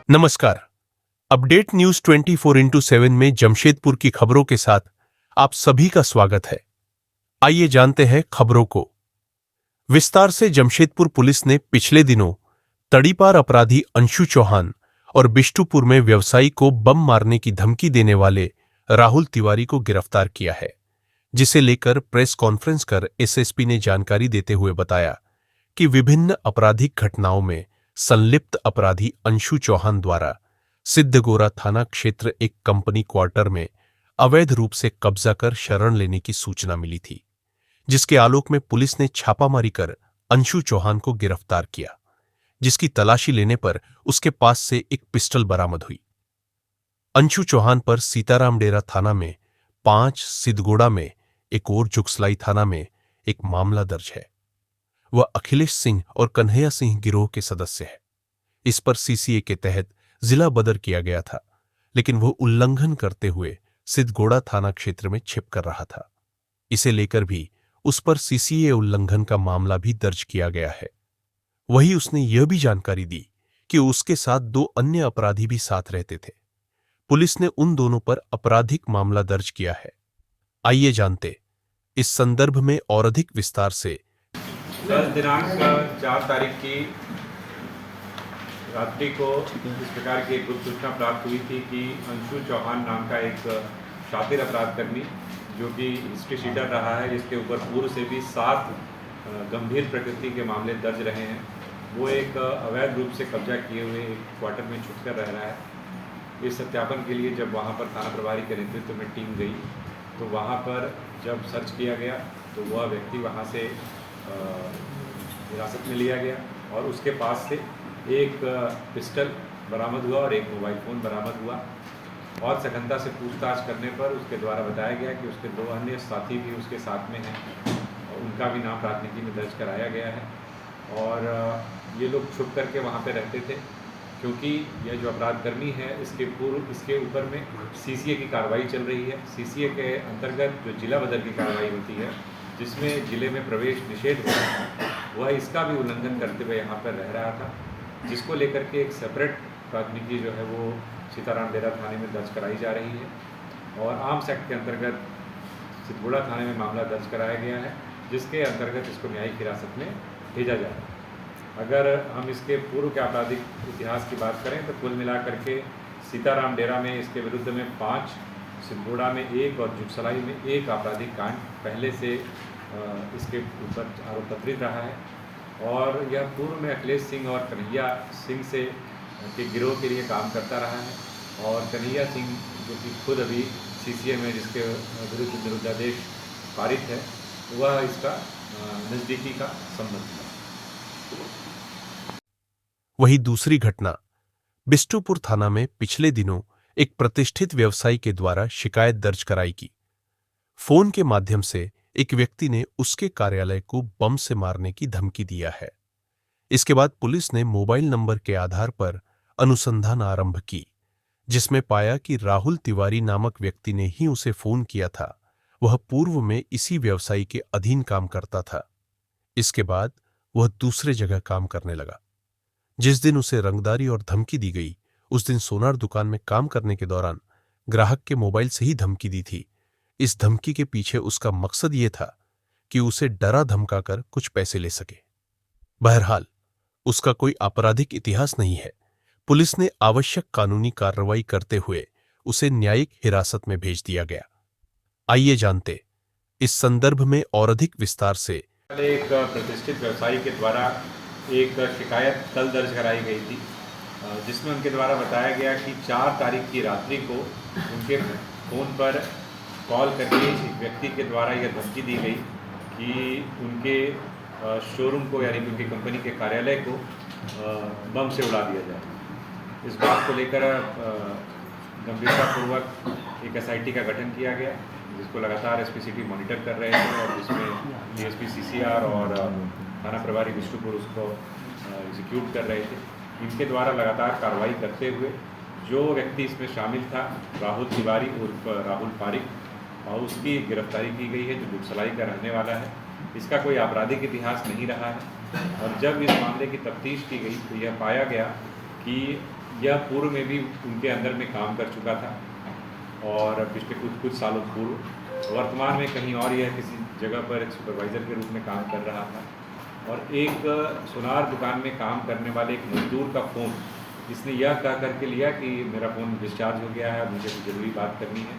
नमस्कार। Update news 24x7 में जमशेदपुर की खबरों के साथ आप सभी का स्वागत है। आइए जानते हैं खबरों को विस्तार से। जमशेदपुर पुलिस ने पिछले दिनों तड़ीपार अपराधी अंशु चौहान और बिष्टुपुर में व्यवसायी को बम मारने की धमकी देने वाले राहुल तिवारी को गिरफ्तार किया है, जिसे लेकर प्रेस कॉन्फ्रेंस कर एसएसपी ने जानकारी देते हुए बताया कि विभिन्न आपराधिक घटनाओं में संलिप्त अपराधी अंशु चौहान द्वारा सिद्धगोरा थाना क्षेत्र एक कंपनी क्वार्टर में अवैध रूप से कब्जा कर शरण लेने की सूचना मिली थी, जिसके आलोक में पुलिस ने छापामारी कर अंशु चौहान को गिरफ्तार किया, जिसकी तलाशी लेने पर उसके पास से एक पिस्टल बरामद हुई। अंशु चौहान पर सीताराम डेरा थाना में 5, सिद्धगोड़ा में एक और जुगसलाई थाना में एक मामला दर्ज है। वह अखिलेश सिंह और कन्हैया सिंह गिरोह के सदस्य है। इस पर सीसीए के तहत जिला बदर किया गया था, लेकिन वह उल्लंघन करते हुए सिद्धगोड़ा थाना क्षेत्र में छिप कर रहा था। इसे लेकर भी उस पर सीसीए उल्लंघन का मामला भी दर्ज किया गया है। वहीं उसने यह भी जानकारी दी कि उसके साथ 2 अन्य अपराधी भी साथ रहते थे। पुलिस ने उन दोनों पर आपराधिक मामला दर्ज किया है। आइए जानते इस संदर्भ में और अधिक विस्तार से। 10 दिनांक 4 तारीख की रात्रि को इस प्रकार की एक गुप्त सूचना प्राप्त हुई थी कि अंशु चौहान नाम का एक शातिर अपराधकर्मी, जो कि हिस्ट्री शीटर रहा है, जिसके ऊपर पूर्व से भी 7 गंभीर प्रकृति के मामले दर्ज रहे हैं, वो एक अवैध रूप से कब्जा किए हुए एक क्वार्टर में छुपकर रह रहा है। इस सत्यापन के लिए जब वहाँ पर थाना प्रभारी के नेतृत्व में टीम गई, तो वहाँ पर जब सर्च किया गया तो वह व्यक्ति वहाँ से हिरासत में लिया गया और उसके पास से एक पिस्टल बरामद हुआ और एक मोबाइल फ़ोन बरामद हुआ। और सघनता से पूछताछ करने पर उसके द्वारा बताया गया कि उसके 2 अन्य साथी भी उसके साथ में हैं और उनका भी नाम प्राथमिकी में दर्ज कराया गया है। और ये लोग छुप करके वहाँ पे रहते थे, क्योंकि यह जो अपराधकर्मी है इसके पूर्व इसके ऊपर में सीसीए की कार्रवाई चल रही है। सीसीए के अंतर्गत जो जिला बदर की कार्रवाई होती है, जिसमें जिले में प्रवेश निषेध हुआ है, वह इसका भी उल्लंघन करते हुए यहाँ पर रह रहा था, जिसको लेकर के एक सेपरेट प्राथमिकी जो है वो सीताराम डेरा थाने में दर्ज कराई जा रही है और आर्म्स एक्ट के अंतर्गत सिद्धगोड़ा थाने में मामला दर्ज कराया गया है, जिसके अंतर्गत इसको न्यायिक हिरासत में भेजा जा रहा है। अगर हम इसके पूर्व के आपराधिक इतिहास की बात करें तो कुल मिलाकर के सीताराम डेरा में इसके विरुद्ध में 5, सिद्धगोड़ा में 1 और जुगसलाई में 1 आपराधिक कांड पहले से इसके ऊपर आरोप पत्रित रहा है। और यह पूर्व में अखिलेश सिंह और कन्हैया सिंह से के गिरोह के लिए काम करता रहा है और कन्हैया सिंह जो कि खुद अभी सीसीए में जिसके विरुद्ध निरुद्धादेश पारित है, वह इसका नज़दीकी का संबंध है। वहीं दूसरी घटना बिष्टुपुर थाना में पिछले दिनों एक प्रतिष्ठित व्यवसायी के द्वारा शिकायत दर्ज कराई की। फोन के माध्यम से एक व्यक्ति ने उसके कार्यालय को बम से मारने की धमकी दिया है। इसके बाद पुलिस ने मोबाइल नंबर के आधार पर अनुसंधान आरंभ की, जिसमें पाया कि राहुल तिवारी नामक व्यक्ति ने ही उसे फोन किया था। वह पूर्व में इसी व्यवसायी के अधीन काम करता था। इसके बाद वह दूसरे जगह काम करने लगा। जिस दिन उसे रंगदारी और धमकी दी गई, उस दिन सोनार दुकान में काम करने के दौरान ग्राहक के मोबाइल से ही धमकी दी थी। इस धमकी के पीछे उसका मकसद ये था कि उसे डरा धमकाकर कुछ पैसे ले सके। बहरहाल उसका कोई आपराधिक इतिहास नहीं है। पुलिस ने आवश्यक कानूनी कार्रवाई करते हुए उसे न्यायिक हिरासत में भेज दिया गया। आइए जानते इस संदर्भ में और अधिक विस्तार से। एक प्रतिष्ठित व्यवसायी के द्वारा एक शिकायत कल दर्ज कराई गई थी, जिसमें उनके द्वारा बताया गया कि 4 तारीख की रात्रि को उनके फ़ोन पर कॉल करके एक व्यक्ति के द्वारा यह धमकी दी गई कि उनके शोरूम को यानी उनकी कंपनी के कार्यालय को बम से उड़ा दिया जाए। इस बात को लेकर गंभीरतापूर्वक एक एसआईटी का गठन किया गया, जिसको लगातार एसपी मॉनिटर कर रहे थे और जिसमें डीएसपी सीसीआर और थाना प्रभारी बिष्टुपुर उसको एग्जीक्यूट कर रहे थे। इनके द्वारा लगातार कार्रवाई करते हुए जो व्यक्ति इसमें शामिल था, राहुल तिवारी उर्फ राहुल पारिक, और उसकी गिरफ्तारी की गई है, जो जुगसलाई का रहने वाला है। इसका कोई आपराधिक इतिहास नहीं रहा है और जब इस मामले की तफ्तीश की गई तो यह पाया गया कि यह पूर्व में भी उनके अंदर में काम कर चुका था और पिछले कुछ सालों पूर्व वर्तमान में कहीं और यह किसी जगह पर एक सुपरवाइज़र के रूप में काम कर रहा था। और एक सुनार दुकान में काम करने वाले एक मजदूर का फ़ोन इसने यह कह करके लिया कि मेरा फ़ोन डिस्चार्ज हो गया है, मुझे कुछ ज़रूरी बात करनी है।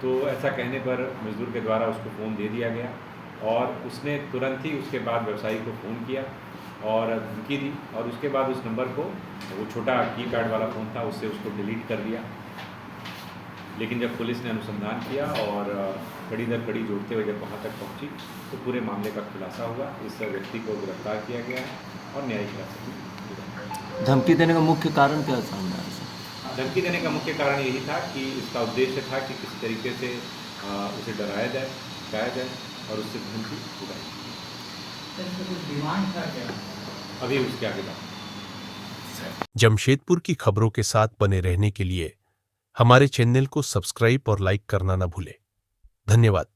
तो ऐसा कहने पर मजदूर के द्वारा उसको फ़ोन दे दिया गया और उसने तुरंत ही उसके बाद व्यवसायी को फ़ोन किया और धमकी दी और उसके बाद उस नंबर को, वो छोटा कीपैड वाला फ़ोन था, उससे उसको डिलीट कर दिया। लेकिन जब पुलिस ने अनुसंधान किया और कड़ी दर कड़ी जोड़ते हुए जब वहाँ तक पहुँची तो पूरे मामले का खुलासा हुआ। इस व्यक्ति को गिरफ्तार किया गया है और न्यायिक हिरासत में लिया। धमकी देने का मुख्य कारण क्या सामने आया सर? धमकी देने का मुख्य कारण यही था कि इसका उद्देश्य था कि किसी तरीके से उसे डराया जाए, धमकाया जाए और उससे धमकी उड़ाई। कुछ डिमांड था क्या? अभी उसके आगे बात। जमशेदपुर की खबरों के साथ बने रहने के लिए हमारे चैनल को सब्सक्राइब और लाइक करना न भूलें। धन्यवाद।